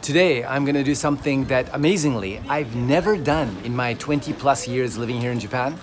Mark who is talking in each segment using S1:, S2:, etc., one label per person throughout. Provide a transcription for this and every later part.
S1: Today, I'm gonna do something that, amazingly, I've never done in my 20 plus years living here in Japan.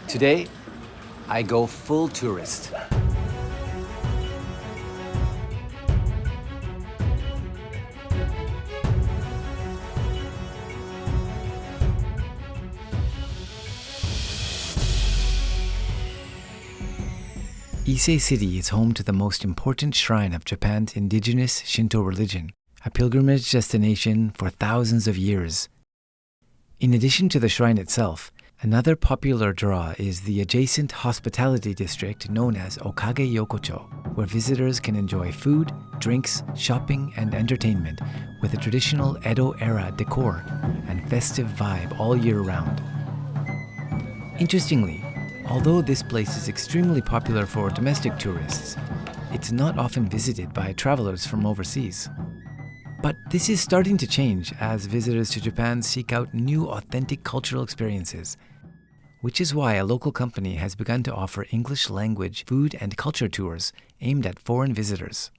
S1: Today, I go full tourist. Ise City is home to the most important shrine of Japan's indigenous Shinto religion, a pilgrimage destination for thousands of years. In addition to the shrine itself, another popular draw is the adjacent hospitality district known as Okage-yokocho, where visitors can enjoy food, drinks, shopping, and entertainment with a traditional Edo-era decor and festive vibe all year round. Interestingly, although this place is extremely popular for domestic tourists, it's not often visited by travelers from overseas. But this is starting to change as visitors to Japan seek out new authentic cultural experiences, which is why a local company has begun to offer English language, food, and culture tours aimed at foreign visitors.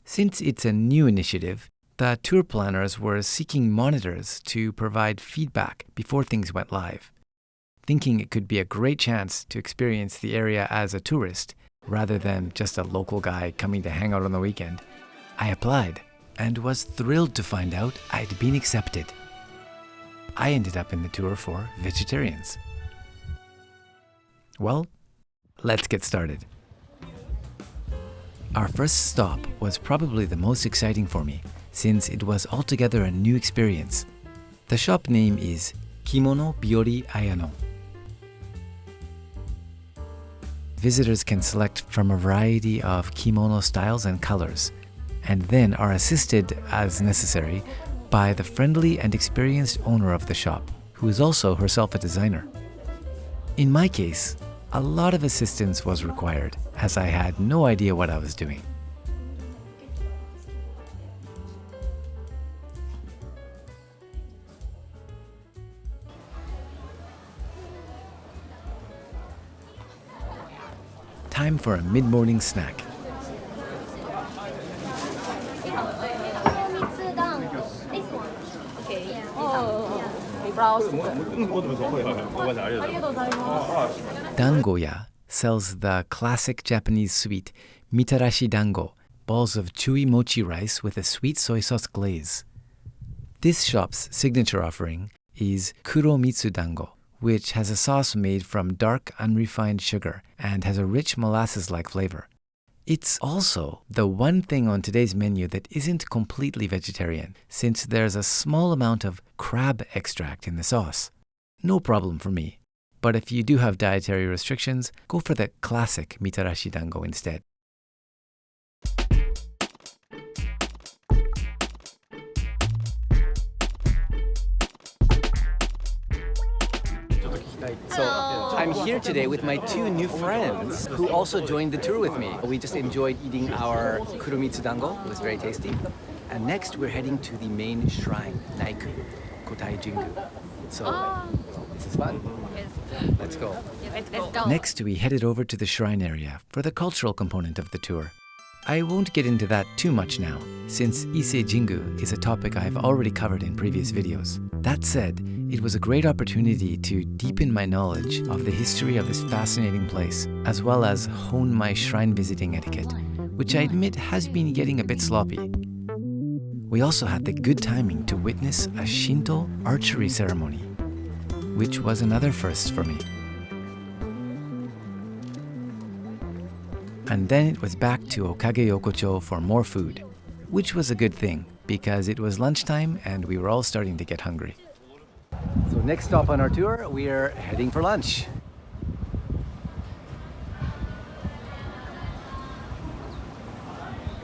S1: Since it's a new initiative, the tour planners were seeking monitors to provide feedback before things went live. Thinking it could be a great chance to experience the area as a tourist rather than just a local guy coming to hang out on the weekend, I applied and was thrilled to find out I'd been accepted. I ended up in the tour for vegetarians. Well, let's get started. Our first stop was probably the most exciting for me since it was altogether a new experience. The shop name is Kimono Biyori Ayano. Visitors can select from a variety of kimono styles and colors, and then are assisted as necessary by the friendly and experienced owner of the shop, who is also herself a designer. In my case, a lot of assistance was required, as I had no idea what I was doing. Time for a mid-morning snack. Dango-ya sells the classic Japanese sweet mitarashi dango, balls of chewy mochi rice with a sweet soy sauce glaze. This shop's signature offering is kuromitsu dango, which has a sauce made from dark, unrefined sugar and has a rich molasses-like flavor. It's also the one thing on today's menu that isn't completely vegetarian, since there's a small amount of crab extract in the sauce. No problem for me, but if you do have dietary restrictions, go for the classic mitarashi dango instead. So I'm here today with my two new friends who also joined the tour with me. We just enjoyed eating our kuromitsu dango. It was very tasty. And next we're heading to the main shrine, Naiku, Kotai Jingu. So this is fun.
S2: Yes.
S1: Let's go.
S2: Yeah, let's go.
S1: Next we headed over to the shrine area for the cultural component of the tour. I won't get into that too much now, since Ise Jingu is a topic I've already covered in previous videos. That said, it was a great opportunity to deepen my knowledge of the history of this fascinating place, as well as hone my shrine visiting etiquette, which I admit has been getting a bit sloppy. We also had the good timing to witness a Shinto archery ceremony, which was another first for me. And then it was back to Okage-yokocho for more food, which was a good thing because it was lunchtime and we were all starting to get hungry. So next stop on our tour, we are heading for lunch.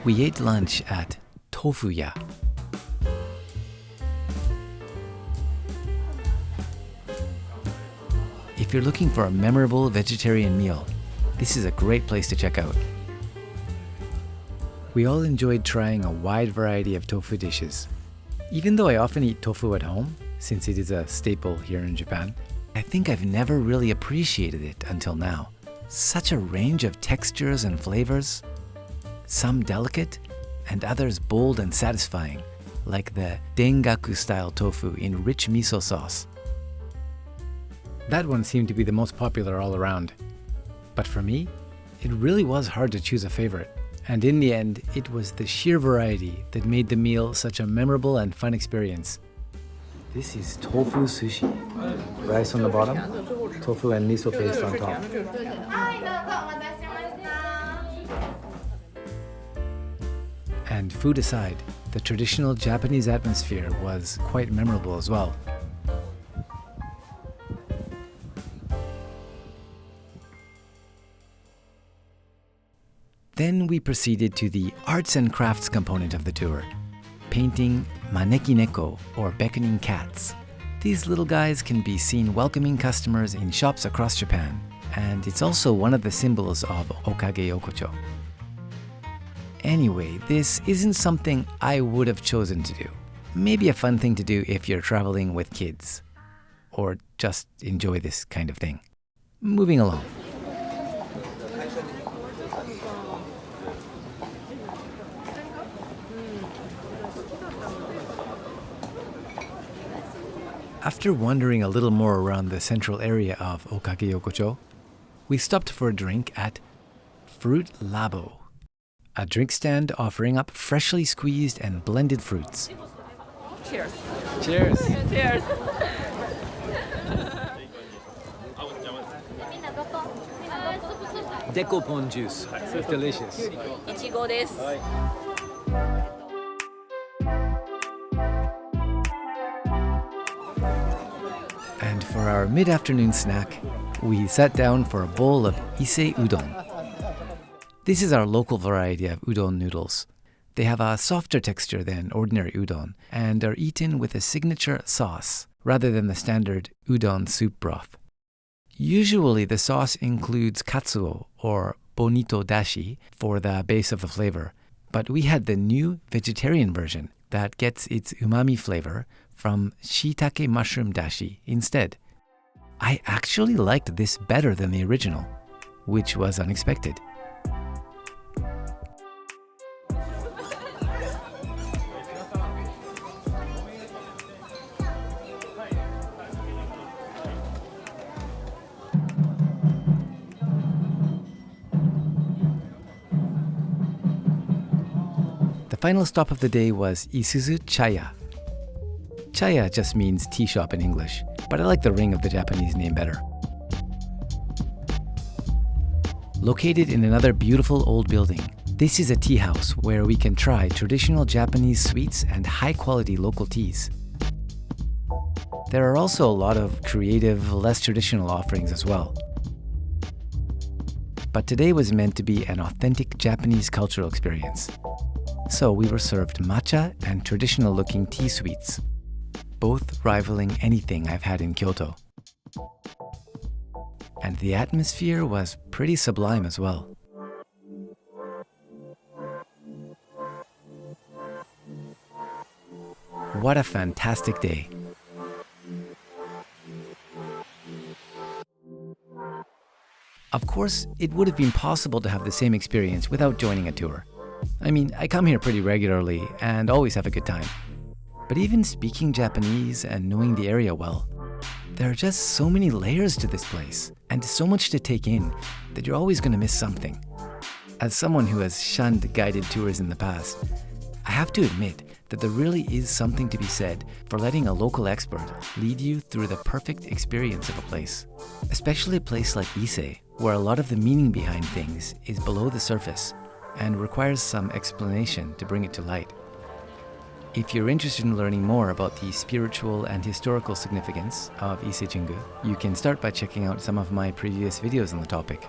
S1: We ate lunch at Tofu-ya. If you're looking for a memorable vegetarian meal, this is a great place to check out. We all enjoyed trying a wide variety of tofu dishes. Even though I often eat tofu at home, since it is a staple here in Japan, I think I've never really appreciated it until now. Such a range of textures and flavors, some delicate and others bold and satisfying, like the Dengaku-style tofu in rich miso sauce. That one seemed to be the most popular all around. But for me, it really was hard to choose a favorite. And in the end, it was the sheer variety that made the meal such a memorable and fun experience. This is tofu sushi. Rice on the bottom, tofu and miso paste on top. And food aside, the traditional Japanese atmosphere was quite memorable as well. Then we proceeded to the arts and crafts component of the tour, painting maneki-neko, or beckoning cats. These little guys can be seen welcoming customers in shops across Japan, and it's also one of the symbols of Okage-yokocho. Anyway, this isn't something I would have chosen to do. Maybe a fun thing to do if you're traveling with kids, or just enjoy this kind of thing. Moving along. After wandering a little more around the central area of Okage-yokocho, we stopped for a drink at Fruit Labo, a drink stand offering up freshly squeezed and blended fruits.
S2: Cheers.
S1: Cheers!
S2: Cheers.
S1: Decopon juice. It's delicious.
S2: いちごです。
S1: And for our mid-afternoon snack, we sat down for a bowl of Ise Udon. This is our local variety of udon noodles. They have a softer texture than ordinary udon and are eaten with a signature sauce rather than the standard udon soup broth. Usually the sauce includes katsuo or bonito dashi for the base of the flavor, but we had the new vegetarian version that gets its umami flavor from shiitake mushroom dashi instead. I actually liked this better than the original, which was unexpected. The final stop of the day was Isuzu Cha-ya. Cha-ya just means tea shop in English, but I like the ring of the Japanese name better. Located in another beautiful old building, this is a tea house where we can try traditional Japanese sweets and high-quality local teas. There are also a lot of creative, less traditional offerings as well. But today was meant to be an authentic Japanese cultural experience. So we were served matcha and traditional-looking tea sweets, both rivaling anything I've had in Kyoto. And the atmosphere was pretty sublime as well. What a fantastic day. Of course, it would have been possible to have the same experience without joining a tour. I mean, I come here pretty regularly and always have a good time. But even speaking Japanese and knowing the area well, there are just so many layers to this place and so much to take in that you're always going to miss something. As someone who has shunned guided tours in the past, I have to admit that there really is something to be said for letting a local expert lead you through the perfect experience of a place. Especially a place like Ise, where a lot of the meaning behind things is below the surface and requires some explanation to bring it to light. If you're interested in learning more about the spiritual and historical significance of Ise Jingu, you can start by checking out some of my previous videos on the topic.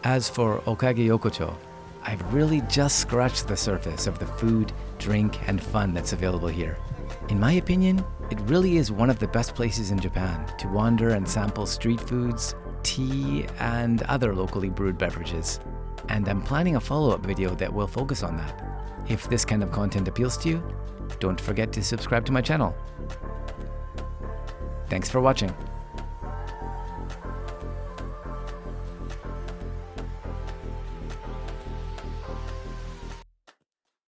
S1: As for Okage-yokocho, I've really just scratched the surface of the food, drink, and fun that's available here. In my opinion, it really is one of the best places in Japan to wander and sample street foods, tea, and other locally brewed beverages. And I'm planning a follow-up video that will focus on that. If this kind of content appeals to you, don't forget to subscribe to my channel. Thanks for watching.